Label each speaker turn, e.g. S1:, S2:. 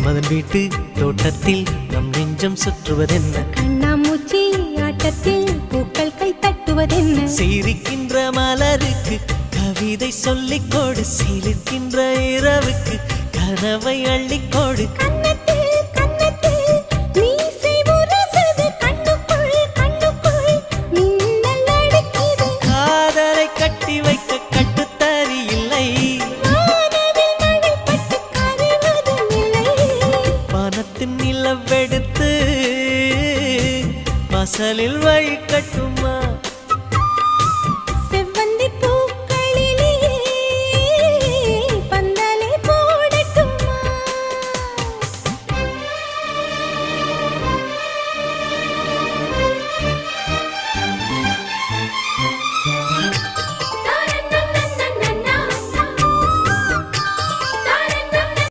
S1: மன்மதன் வீட்டு தோட்டத்தில் நம் நெஞ்சம் சுற்றுவதென்ன?
S2: கண்ணாமூச்சி ஆட்டத்தில் பூக்கள் கை தட்டுவதென்ன?
S1: சிரிக்கின்ற மலருக்கு கவிதை சொல்லிக்கோடு, சிலிர்க்கின்ற இரவுக்கு கனவை அள்ளிக்கோடு. காதலை கட்டி வைக்க கட்டுத்தறி இல்லை, பணத்தின் நிலவெடுத்து வாசலில் வழி கட்டும்